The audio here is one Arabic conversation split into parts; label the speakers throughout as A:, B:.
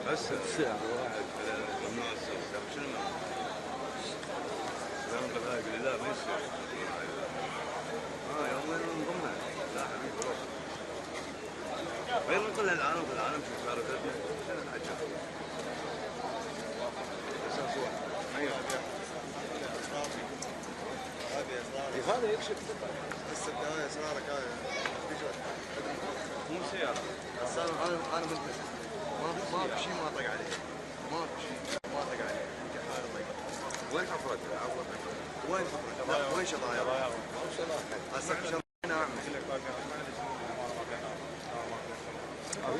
A: هسه الساعة واحد الناس شنو لا قبائل لا ما يصير يومين نضمها لا حبيبي روح غير نقول العالم في العالم شو صار فينا شنو الحاجة اساس واحد ايوه هذا يكشف هسه هاي اسرارك هاي مو سيارة بس انا منتبه ما في شيء ما طق عليه ما في شيء ما طق عليه انت حال طق وين حفرته عفوا وين حفرته لا وين شظايا هسه شظايا اعمل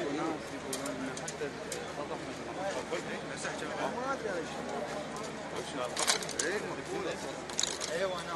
A: ناس يقولون انه حتى اتضح ما ادري ايش ايه مقفوله ايوه انا